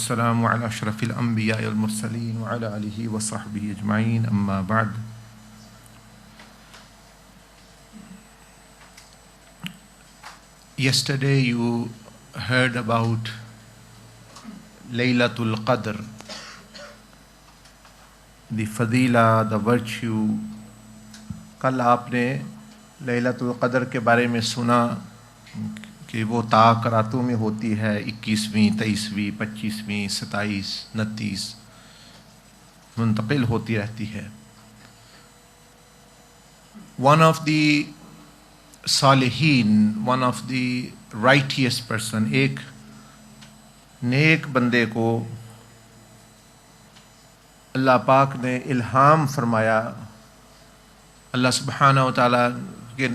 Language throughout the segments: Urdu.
والسلام على أشرف الأنبياء والمرسلين وعلى آله وصحبه أجمعين أما بعد. Yesterday you heard about Laylatul Qadr, the fadila, the virtue. کل آپ نے لیلۃ القدر کے بارے میں سنا کہ وہ طاق راتوں میں ہوتی ہے، 21ویں، 23ویں، 25ویں، 27، 29 منتقل ہوتی رہتی ہے. ون آف دی صالحین، ون آف دی رائٹیس پرسن، ایک نیک بندے کو اللہ پاک نے الہام فرمایا. اللہ سبحانہ و تعالیٰ کہ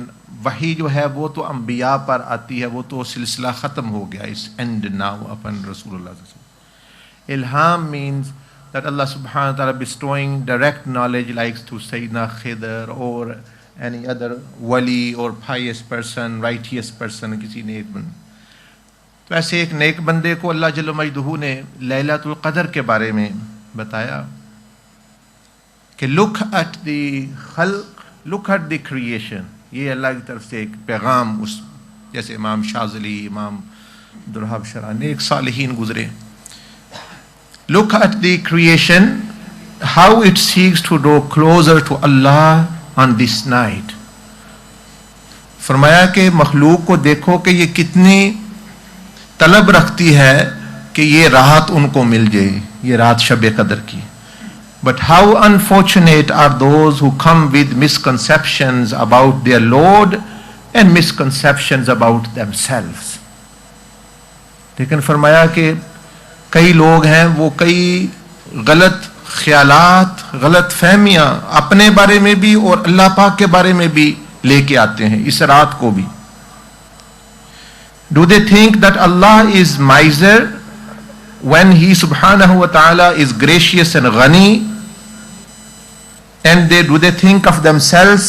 وحی جو ہے وہ تو انبیاء پر آتی ہے، وہ تو سلسلہ ختم ہو گیا. اس اینڈ ناؤ اپن رسول اللہ صلی اللہ علیہ وسلم. الہام means that Allah subhanahu wa ta'ala bestowing direct knowledge like to Sayyidina Khidr or any other wali or pious person, righteous person, کسی نیک بندے. تو ایسے ایک نیک بندے کو اللہ جل مجدہ نے لیلۃ القدر کے بارے میں بتایا کہ look at the خلق، look at the creation. یہ اللہ کی طرف سے ایک پیغام، اس جیسے امام شاذلی، امام عبدالوہاب شرانی، ایک صالحین گزرے. Look at the creation, how it seeks to draw closer to Allah on this night. فرمایا کہ مخلوق کو دیکھو کہ یہ کتنی طلب رکھتی ہے کہ یہ رات ان کو مل جائے، یہ رات شب قدر کی. But how unfortunate are those who come with misconceptions about their Lord and misconceptions about themselves. لیکن فرمایا کہ کئی لوگ ہیں وہ کئی غلط خیالات، غلط فہمیاں اپنے بارے میں بھی اور اللہ پاک کے بارے میں بھی لے کے آتے ہیں اس رات کو بھی. Do they think that Allah is miser when He subhanahu wa ta'ala is gracious and ghani? And do they think of themselves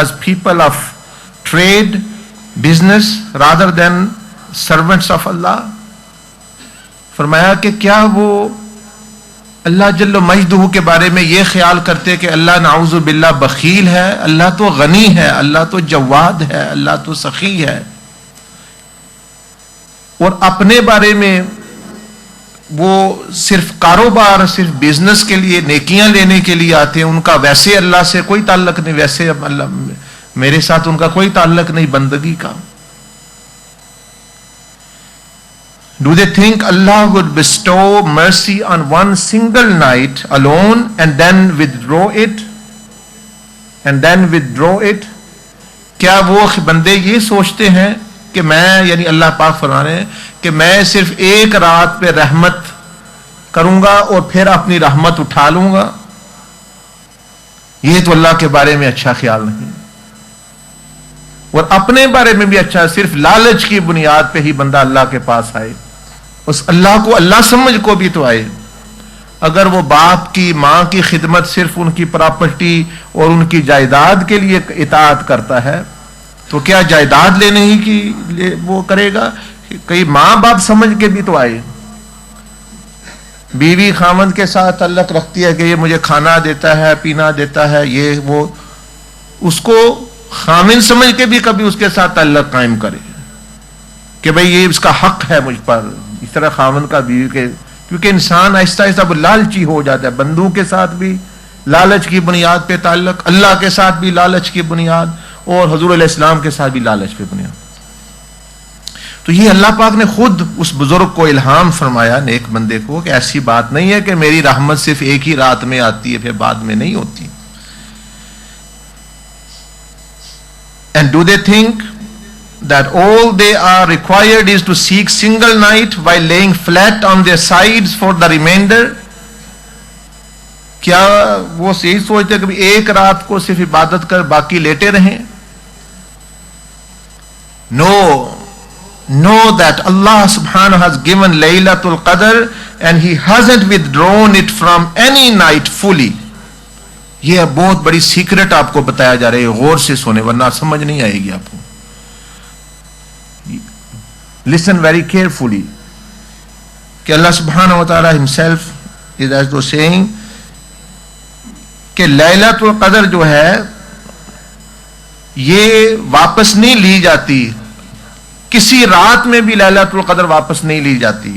as people of trade, business, rather than servants of Allah? فرمایا کہ کیا وہ اللہ جل مجدہ کے بارے میں یہ خیال کرتے کہ اللہ نعوذ باللہ بخیل ہے، اللہ تو غنی ہے، اللہ تو جواد ہے، اللہ تو سخی ہے، اور اپنے بارے میں وہ صرف کاروبار، صرف بزنس کے لیے، نیکیاں لینے کے لیے آتے ہیں، ان کا ویسے اللہ سے کوئی تعلق نہیں، ویسے اللہ میرے ساتھ ان کا کوئی تعلق نہیں بندگی کا. Do they think Allah would bestow mercy on one single night alone and then withdraw it? کیا وہ بندے یہ سوچتے ہیں کہ میں، یعنی اللہ پاک فرما رہے ہیں کہ میں صرف ایک رات پہ رحمت کروں گا اور پھر اپنی رحمت اٹھا لوں گا؟ یہ تو اللہ کے بارے میں اچھا خیال نہیں، اور اپنے بارے میں بھی اچھا، صرف لالچ کی بنیاد پہ ہی بندہ اللہ کے پاس آئے، اس اللہ کو اللہ سمجھ کو بھی تو آئے. اگر وہ باپ کی، ماں کی خدمت صرف ان کی پراپرٹی اور ان کی جائیداد کے لیے اطاعت کرتا ہے تو کیا جائیداد لینے ہی کی وہ کرے گا؟ کئی ماں باپ سمجھ کے بھی تو آئے. بیوی خامند کے ساتھ تعلق رکھتی ہے کہ یہ مجھے کھانا دیتا ہے، پینا دیتا ہے، یہ وہ، اس کو خامند سمجھ کے بھی کبھی اس کے ساتھ تعلق قائم کرے کہ بھئی یہ اس کا حق ہے مجھ پر. اس طرح خامند کا بیوی کے، کیونکہ انسان آہستہ آہستہ وہ لالچی ہو جاتا ہے. بندوں کے ساتھ بھی لالچ کی بنیاد پہ تعلق، اللہ کے ساتھ بھی لالچ کی بنیاد، اور حضور علیہ السلام کے ساتھ بھی لالچ پہ بنیاد. تو یہ اللہ پاک نے خود اس بزرگ کو الہام فرمایا، نیک بندے کو، کہ ایسی بات نہیں ہے کہ میری رحمت صرف ایک ہی رات میں آتی ہے پھر بعد میں نہیں ہوتی. And do they think that all they are required is to seek single night while laying flat on their sides for the remainder? کیا وہ یہی سوچتے کہ ایک رات کو صرف عبادت کر باقی لیٹے رہیں؟ Know that Allah subhanahu has given Laylatul Qadr and He hasn't withdrawn it from any night fully. یہ بہت بڑی سیکرٹ آپ کو بتایا جا رہا ہے، غور سے سونے ورنہ سمجھ نہیں آئے گی آپ کو. Listen very carefully. کہ اللہ سبحانہ و تعالی himself is as though saying کہ لیلۃ القدر جو ہے یہ واپس نہیں لی جاتی، کسی رات میں بھی لیلۃ القدر واپس نہیں لی جاتی،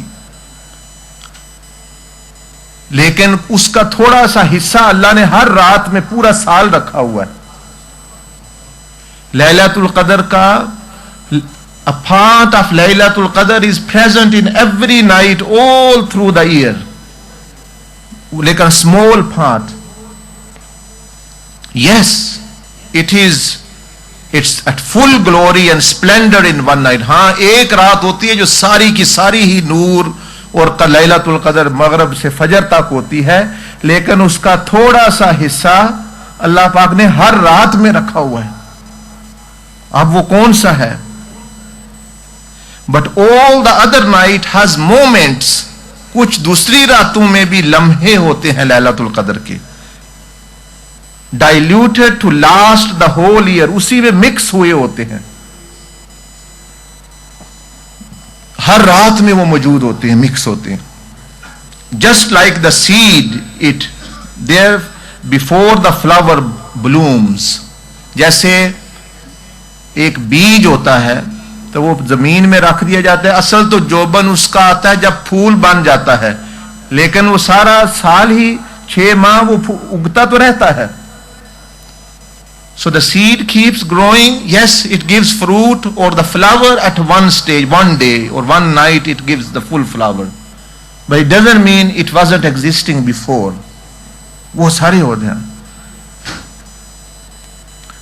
لیکن اس کا تھوڑا سا حصہ اللہ نے ہر رات میں پورا سال رکھا ہوا ہے. لیلۃ القدر کا a part of لیلۃ القدر is present in every night all through the year, لیکن small part. Yes, it's at full glory and splendor in one night. ہاں ایک رات ہوتی ہے جو ساری کی ساری ہی نور اور لیلۃ القدر مغرب سے فجر تک ہوتی ہے، لیکن اس کا تھوڑا سا حصہ اللہ پاک نے ہر رات میں رکھا ہوا ہے. اب وہ کون سا ہے؟ But all the other night has moments. کچھ دوسری راتوں میں بھی لمحے ہوتے ہیں لیلۃ القدر کے، diluted to last the whole year، اسی میں مکس ہوئے ہوتے ہیں، ہر رات میں وہ موجود ہوتے ہیں، مکس ہوتے ہیں. just like the seed it there before the flower blooms، جیسے ایک بیج ہوتا ہے تو وہ زمین میں رکھ دیا جاتا ہے، اصل تو جوبن اس کا آتا ہے جب پھول بن جاتا ہے، لیکن وہ سارا سال ہی 6 ماہ وہ اگتا تو رہتا ہے. So the seed keeps growing. Yes, it gives fruit or the flower at one stage, one day or one night it gives the full flower. But it doesn't mean it wasn't existing before. وہ سارے ہوتے ہیں.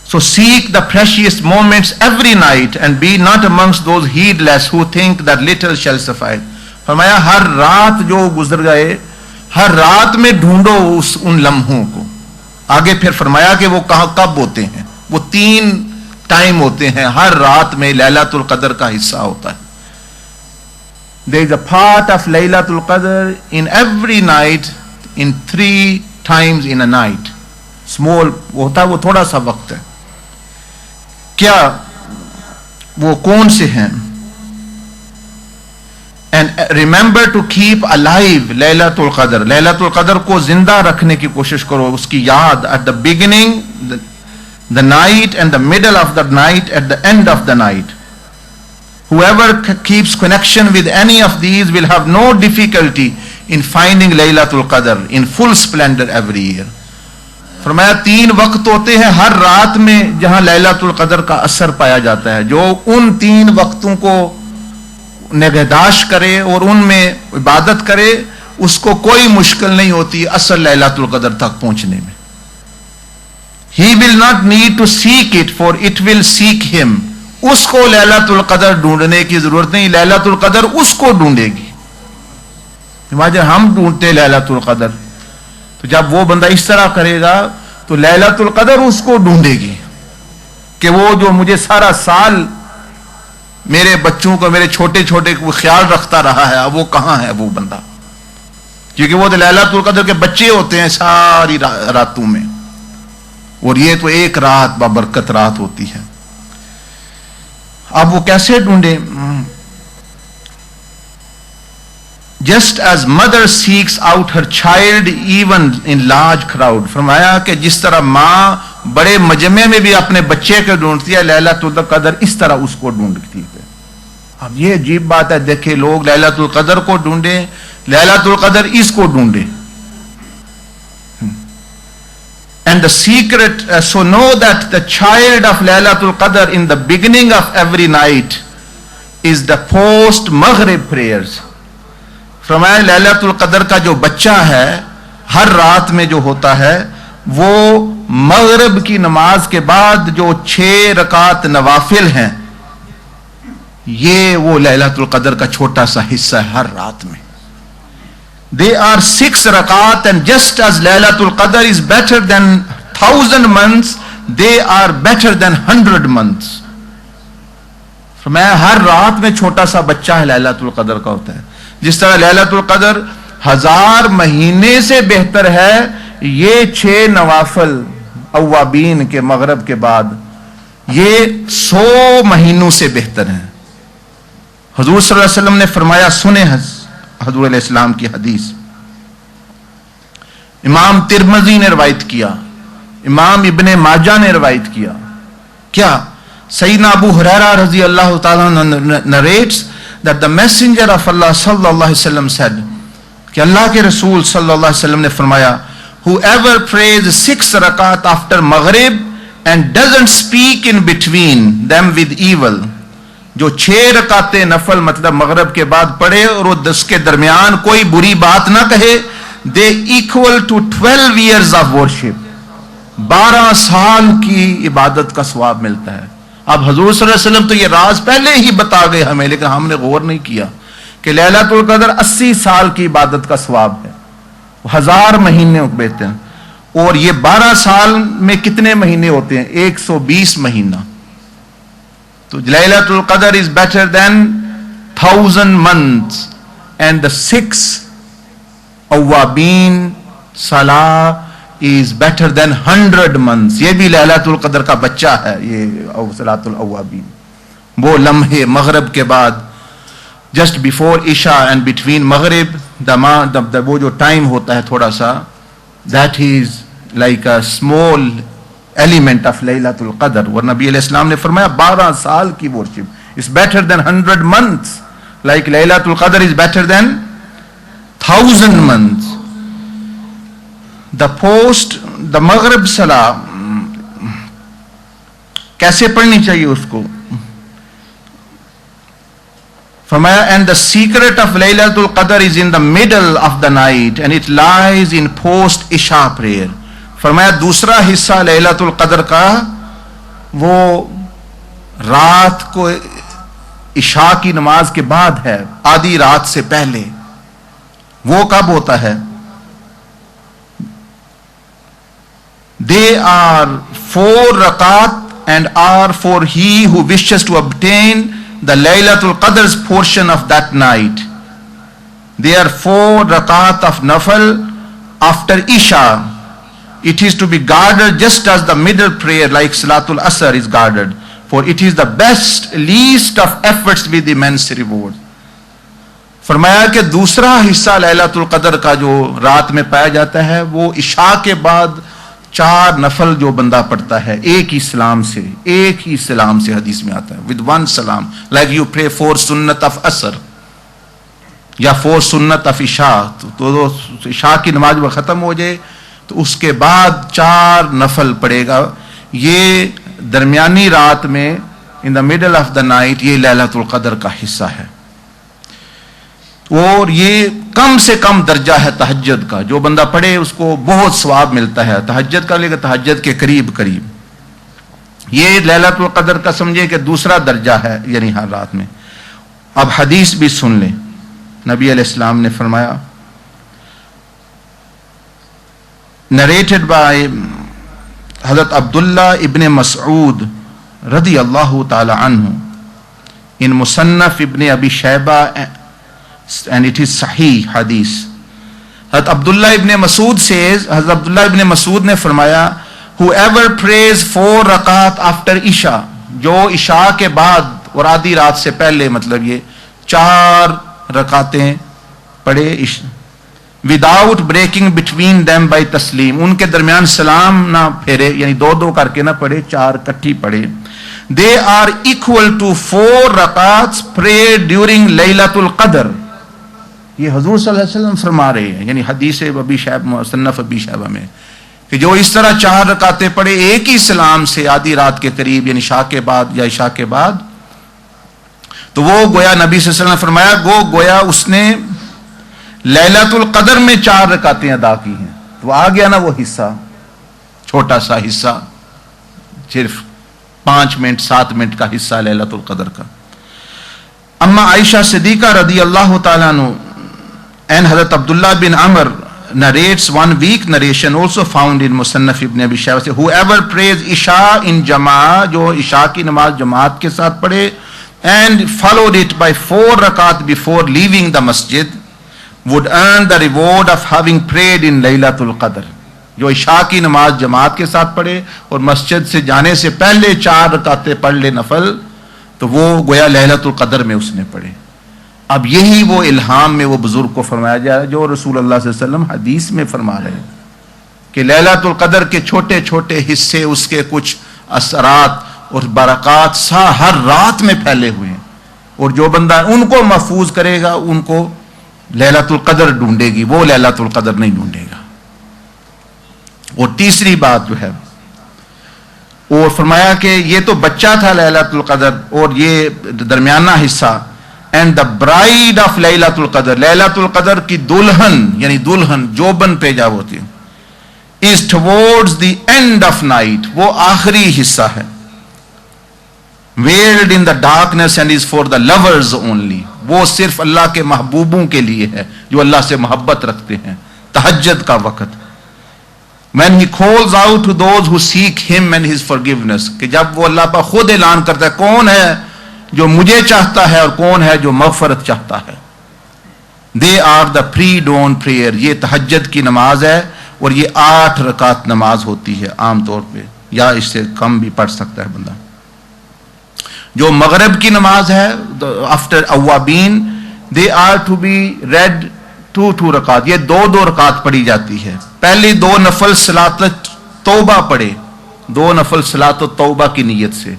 So seek the precious moments every night and be not amongst those heedless who think that little shall suffice. فرمایا ہر رات جو گزر گئے، ہر رات میں ڈھونڈو ان لمحوں کو. آگے پھر فرمایا کہ وہ کہاں کب ہوتے ہیں، وہ 3 ٹائم ہوتے ہیں، ہر رات میں لیلۃ القدر کا حصہ ہوتا ہے. There is a part of لیلۃ القدر in every night in 3 times in a night. Small ہوتا ہے، وہ تھوڑا سا وقت ہے. کیا وہ کون سے ہیں؟ And remember to keep alive لیلۃ القدر. لیلۃ القدر کو زندہ رکھنے کی کوشش کرو، اس کی یاد. At the beginning, the night, and the middle of the night, at the end of the night. Whoever keeps connection with any of these will have no difficulty in finding لیلۃ القدر in full splendor every year. فرمایا 3 وقت ہوتے ہیں ہر رات میں جہاں لیلۃ القدر کا اثر پایا جاتا ہے. جو ان 3 وقتوں کو نگہداشت کرے اور ان میں عبادت کرے، اس کو کوئی مشکل نہیں ہوتی اصل لیلۃ القدر تک پہنچنے میں. He will not need to seek it for it will seek him. اس کو لیلۃ القدر ڈھونڈنے کی ضرورت نہیں، لیلۃ القدر اس کو ڈھونڈے گی. ہم ڈھونڈتے لیلۃ القدر، تو جب وہ بندہ اس طرح کرے گا تو لیلۃ القدر اس کو ڈھونڈے گی کہ وہ جو مجھے سارا سال میرے بچوں کو، میرے چھوٹے چھوٹے کو خیال رکھتا رہا ہے، اب وہ کہاں ہے وہ بندہ؟ کیونکہ وہ تو لیلۃ القدر کے بچے ہوتے ہیں ساری راتوں میں، اور یہ تو ایک رات بابرکت رات ہوتی ہے. اب وہ کیسے ڈھونڈے؟ Just as mother seeks out her child even in large crowd. فرمایا کہ جس طرح ماں بڑے مجمع میں بھی اپنے بچے کو ڈھونڈتی ہے، لیلۃ القدر اس طرح اس کو ڈھونڈتی ہے. اب یہ عجیب بات ہے، دیکھیں لوگ لیلۃ القدر کو ڈھونڈیں، لیلۃ القدر اس کو ڈھونڈے. And the secret, so know that the child of لیلۃ القدر in the beginning of every night is the post maghrib prayers. فرمایا لیلۃ القدر کا جو بچہ ہے ہر رات میں جو ہوتا ہے، وہ مغرب کی نماز کے بعد جو 6 رکعت نوافل ہیں، یہ وہ لیلۃ القدر کا چھوٹا سا حصہ ہے ہر رات میں. They are 6 رکعت and just as لیلۃ القدر is better than 1000 months, they are better than 100 months. فرمایا ہر رات میں چھوٹا سا بچہ ہے لیلۃ القدر کا ہوتا ہے. جس طرح لیلۃ القدر 1000 مہینے سے بہتر ہے، یہ 6 نوافل اوابین کے مغرب کے بعد یہ 100 مہینوں سے بہتر ہیں. حضور صلی اللہ علیہ وسلم نے فرمایا، سنیں حضور علیہ السلام کی حدیث امام ترمذی نے روایت کیا, امام ابن ماجہ نے روایت کیا. کیا سیدنا ابو ہریرہ رضی اللہ تعالیٰ narrates that the messenger of Allah صلی اللہ علیہ وسلم said کہ اللہ کے رسول صلی اللہ علیہ وسلم نے فرمایا, whoever prays 6 rakat after maghrib and doesn't speak in between them with evil, جو 6 رکعتیں نفل مطلب مغرب کے بعد پڑھے اور وہ 10 کے درمیان کوئی بری بات نہ کہے, they equal to 12 years of worship, 12 سال کی عبادت کا ثواب ملتا ہے. اب حضور صلی اللہ علیہ وسلم تو یہ راز پہلے ہی بتا گئے ہمیں, لیکن ہم نے غور نہیں کیا کہ لیلۃ القدر 80 سال کی عبادت کا ثواب ہے, 1000 مہینے بیتے ہیں, اور یہ 12 سال میں کتنے مہینے ہوتے ہیں؟ 120 مہینہ. تو لیلۃ القدر is better than 1000 months and the 6 اوابین صلاح is better than 100 months. یہ بھی لیلۃ القدر کا بچہ ہے, یہ صلاۃ الاوابین. وہ لمحے مغرب کے بعد just before عشاء and between مغرب وہ جو ٹائم ہوتا ہے تھوڑا سا, that is like a small element of لیلۃ القدر. اور نبی علیہ السلام نے فرمایا 12 سال کی worship is better than 100 months, like لیلۃ القدر is better than 1000 months. the مغرب صلاح کیسے پڑھنی چاہیے اس کو فرمایا, and the secret of لیلۃ القدر is in the middle of the night and it lies in post عشاء prayer. فرمایا دوسرا حصہ لیلۃ القدر کا وہ رات کو عشاء کی نماز کے بعد ہے, آدھی رات سے پہلے. وہ کب ہوتا ہے؟ They are 4 rakat and are for he who wishes to obtain the Laylatul Qadar's portion of that night. They are 4 rakat of nafal after Isha. It is to be guarded just as the middle prayer like Salatul Asr is guarded, for it is the best, least of efforts with immense reward. فرمایا کہ دوسرا حصہ لیلۃ القدر کا جو رات میں پایا جاتا ہے وہ عشاء کے بعد 4 نفل جو بندہ پڑھتا ہے ایک ہی سلام سے حدیث میں آتا ہے, with one salam, like you pray 4 sunnat of asr یا 4 sunnat of عشاء. تو عشاء کی نماز وہ ختم ہو جائے تو اس کے بعد 4 نفل پڑھے گا. یہ درمیانی رات میں in the middle of the night یہ لیلۃ القدر کا حصہ ہے. اور یہ کم سے کم درجہ ہے تہجد کا, جو بندہ پڑھے اس کو بہت ثواب ملتا ہے تہجد کا, لیکن تہجد کے قریب. یہ لیلۃ القدر کا سمجھے کہ دوسرا درجہ ہے یعنی ہر رات میں. اب حدیث بھی سن لیں. نبی علیہ السلام نے فرمایا, narrated by حضرت عبداللہ ابن مسعود رضی اللہ تعالی عنہ in مصنف ابن ابی Shiba, and it is sahih hadith. حضرت عبداللہ ابن مسعود says, حضرت عبداللہ ابن مسعود نے فرمایا, whoever prays 4 rakat after Isha, جو عشاء کے بعد اور آدھی رات سے پہلے مطلب یہ 4 رکعتیں پڑھے without breaking between them by taslim, ان کے درمیان سلام نہ پھیرے یعنی 2 کر کے نہ پڑھے, 4 کٹھی پڑھے, they are equal to 4 rakats prayed during لیلۃ القدر. یہ حضور صلی اللہ علیہ وسلم فرما رہے ہیں, یعنی حدیث ابی شیبہ مصنف ابی شیبہ میں, کہ جو اس طرح 4 رکعتیں پڑھے ایک ہی سلام سے آدھی رات کے قریب یعنی عشاء کے بعد یا عشاء کے بعد, تو وہ گویا نبی صلی اللہ علیہ وسلم نے فرمایا گویا اس نے لیلۃ القدر میں 4 رکعتیں ادا کی ہیں. تو آ گیا نا وہ حصہ, چھوٹا سا حصہ, صرف 5 منٹ 7 منٹ کا حصہ لیلۃ القدر کا. اما عائشہ صدیقہ رضی اللہ تعالیٰ عنہ and حضرت عبداللہ بن عمر narrates one weak narration also found in Musannaf ibn Abi Shayba, say whoever prays Isha in Jama'ah, جو عشاء کی نماز جماعت کے ساتھ پڑھے, and followed it by 4 rakat before leaving the masjid, would earn the reward of having prayed in Laylatul Qadr. جو عشاء کی نماز جماعت کے ساتھ پڑھے اور مسجد سے جانے سے پہلے 4 رکعتیں پڑھ لے نفل, تو وہ گویا لیلۃ القدر میں اس نے پڑھے. اب یہی وہ الہام میں وہ بزرگ کو فرمایا جائے جو رسول اللہ صلی اللہ علیہ وسلم حدیث میں فرما رہے ہیں کہ لیلۃ القدر کے چھوٹے چھوٹے حصے، اس کے کچھ اثرات اور برکات ہر رات میں پھیلے ہوئے ہیں، اور جو بندہ ان کو محفوظ کرے گا ان کو لیلۃ القدر ڈھونڈے گی، وہ لیلۃ القدر نہیں ڈھونڈے گا۔ اور تیسری بات جو ہے، اور فرمایا کہ یہ تو بچہ تھا لیلۃ القدر اور یہ درمیانہ حصہ، اینڈ دا برائڈ آف لیلۃ القدر، لیلۃ القدر کی دلہن یعنی دلہن جوبن پہ جا ہوتی ہے، is towards the end of night، وہ آخری حصہ ہے، veiled in the darkness and is for the lovers only، وہ صرف اللہ کے محبوبوں کے لیے ہے جو اللہ سے محبت رکھتے ہیں۔ تہجد کا وقت، when he calls out to those who seek him and his forgiveness، کہ جب وہ اللہ پر خود اعلان کرتا ہے کون ہے جو مجھے چاہتا ہے اور کون ہے جو مغفرت چاہتا ہے۔ they are the pre-dawn prayer، یہ تہجد کی نماز ہے، اور یہ 8 رکعت نماز ہوتی ہے عام طور پہ، یا اس سے کم بھی پڑھ سکتا ہے بندہ۔ جو مغرب کی نماز ہے آفٹر اوابین، they are to be read 2 رکعت، یہ 2 رکعت پڑھی جاتی ہے۔ پہلی 2 نفل صلاۃ توبہ پڑھے، 2 نفل صلاۃ توبہ کی نیت سے،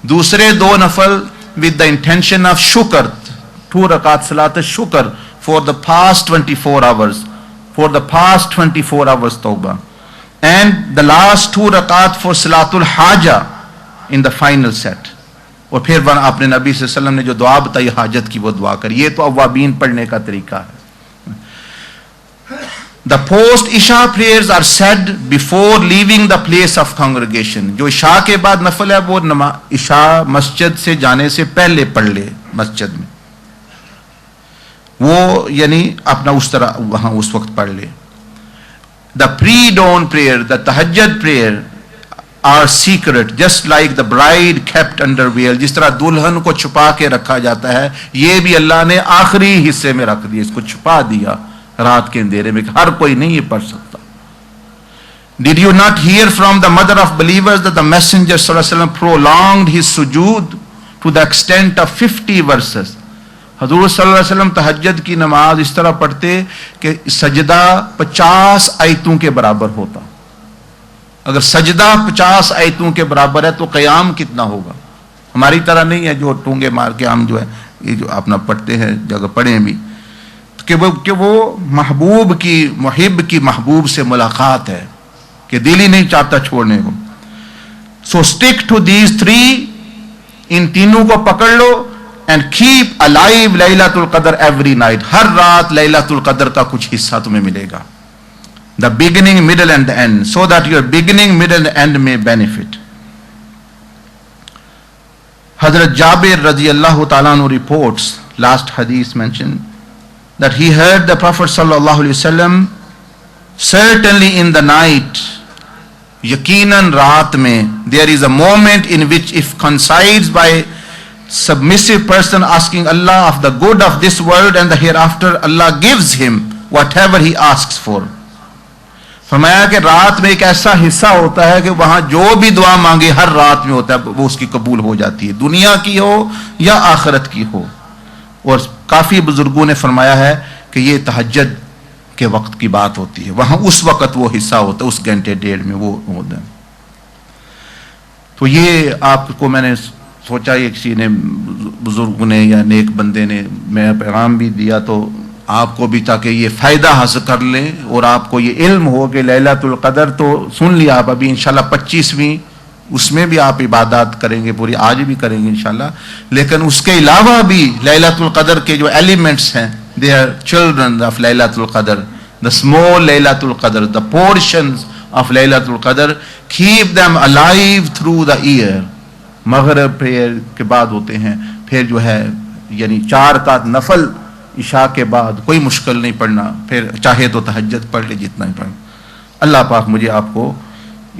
دوسرے 2 نفل ود دا انٹینشن آف شکر، 2 رکعت صلاۃ شکر for the past 24 hours, for the past 24 hours tawbah, and the last 2 rakat for salatul haja in the final set۔ اور پھر آپ نے نبی صلی اللہ علیہ وسلم نے جو دعا بتائی حاجت کی وہ دعا کری، یہ تو اوابین پڑھنے کا طریقہ ہے۔ the post isha prayers are said before leaving the place of congregation، جو عشاء کے بعد نفل ہے وہ عشاء مسجد سے جانے سے پہلے پڑھ لے مسجد میں، وہ یعنی اپنا اس طرح وہاں اس وقت پڑھ لے۔ دا پری ڈون پریئر، دا تہجد prayer are secret just like the bride kept under veil, جس طرح دلہن کو چھپا کے رکھا جاتا ہے، یہ بھی اللہ نے آخری حصے میں رکھ دیا، اس کو چھپا دیا رات کے اندھیرے میں کہ ہر کوئی نہیں یہ پڑھ سکتا۔ Did you not hear from the mother of believers that the messenger صلی اللہ علیہ وسلم prolonged his sujood to the extent of 50 verses؟ حضور صلی اللہ علیہ وسلم تہجد کی نماز اس طرح پڑھتے کہ سجدہ 50 آیتوں کے برابر ہوتا۔ اگر سجدہ 50 آیتوں کے برابر ہے تو قیام کتنا ہوگا؟ ہماری طرح نہیں ہے جو ٹونگے مار کے ہم جو ہے یہ جو اپنا پڑھتے ہیں جگہ پڑھیں بھی، کہ وہ محبوب کی محب کی محبوب سے ملاقات ہے کہ دل ہی نہیں چاہتا چھوڑنے کو۔ سو اسٹک ٹو دیز 3، ان تینوں کو پکڑ لو، and keep alive لیلۃ القدر every night، ہر رات لیلۃ القدر کا کچھ حصہ تمہیں ملے گا۔ the beginning, middle and end، so that your beginning, middle and end may benefit۔ حضرت جابر رضی اللہ تعالیٰ عنہ reports، last hadith mentioned، that he heard the Prophet صلی اللہ علیہ وسلم certainly in the night، یقیناً رات میں، there is a moment in which if coincides by submissive person asking Allah of the good of this world and the hereafter, Allah gives him whatever he asks for۔ فرمایا کہ رات میں ایک ایسا حصہ ہوتا ہے کہ وہاں جو بھی دعا مانگے ہر رات میں ہوتا ہے وہ اس کی قبول ہو جاتی ہے، دنیا کی ہو یا آخرت کی ہو۔ اور کافی بزرگوں نے فرمایا ہے کہ یہ تہجد کے وقت کی بات ہوتی ہے، وہاں اس وقت وہ حصہ ہوتا ہے، اس گھنٹے ڈیڑھ میں وہ ہوتا ہے۔ تو یہ آپ کو میں نے سوچا یہ کسی نے بزرگ نے یا نیک بندے نے میں پیغام بھی دیا تو آپ کو بھی، تاکہ یہ فائدہ حاصل کر لیں اور آپ کو یہ علم ہو کہ لیلۃ القدر تو سن لیا آپ ابھی انشاءاللہ 25ویں، اس میں بھی آپ عبادات کریں گے پوری، آج بھی کریں گے انشاءاللہ، لیکن اس کے علاوہ بھی لیلۃ القدر کے جو ایلیمنٹس ہیں، دے آر چلڈرن آف لیلۃ القدر، دا اسمال لیلۃ القدر، دا پورشنز آف لیلۃ القدر، keep them alive through the year. مغرب پریئر کے بعد ہوتے ہیں، پھر جو ہے یعنی 4 رکعت نفل عشاء کے بعد، کوئی مشکل نہیں پڑھنا، پھر چاہے تو تہجد پڑھ لے جتنا ہی پڑھ۔ اللہ پاک مجھے آپ کو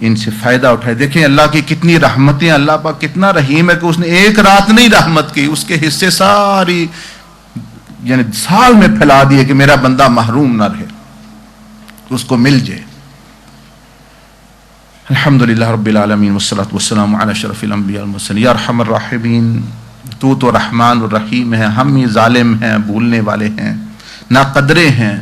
ان سے فائدہ اٹھائے۔ دیکھیں اللہ کی کتنی رحمتیں، اللہ پاک کتنا رحیم ہے کہ اس نے ایک رات نہیں رحمت کی، اس کے حصے ساری یعنی سال میں پھیلا دیے کہ میرا بندہ محروم نہ رہے، اس کو مل جائے۔ الحمدللہ رب العالمین والصلاة والسلام علی اشرف الانبیاء والمرسلین، یا ارحم الراحمین تو رحمان الرحیم ہے، ہم ہی ظالم ہیں، بھولنے والے ہیں، نا قدرے ہیں،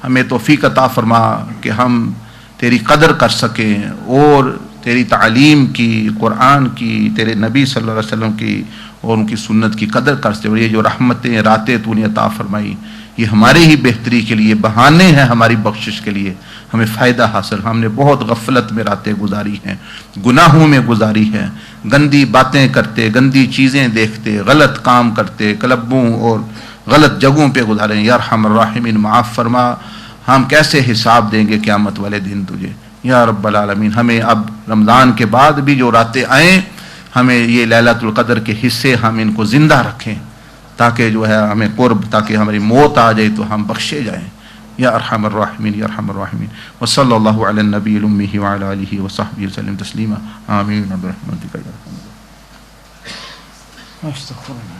ہمیں توفیق عطا فرما کہ ہم تیری قدر کر سکیں اور تیری تعلیم کی، قرآن کی، تیرے نبی صلی اللہ علیہ وسلم کی اور ان کی سنت کی قدر کر سکیں. اور یہ جو رحمتیں راتیں تو نے عطا فرمائی یہ ہمارے ہی بہتری کے لیے بہانے ہیں، ہماری بخشش کے لیے ہمیں فائدہ حاصل. ہم نے بہت غفلت میں راتیں گزاری ہیں، گناہوں میں گزاری ہیں، گندی باتیں کرتے، گندی چیزیں دیکھتے، غلط کام کرتے، کلبوں اور غلط جگہوں پہ گزارے. یا ارحم الراحمین معاف فرما، ہم کیسے حساب دیں گے قیامت والے دن تجھے یا رب العالمین. ہمیں اب رمضان کے بعد بھی جو راتیں آئیں ہمیں یہ لیلۃ القدر کے حصے ہم ان کو زندہ رکھیں تاکہ جو ہے ہمیں قرب، تاکہ ہماری موت آ جائے تو ہم بخشے جائیں. یا ارحم الراحمین یا ارحم الراحمین. وصلی اللہ علی النبی الامی وعلی آلہ وصحبہ وسلم تسلیما. آمین برحمتک یا ارحم الراحمین.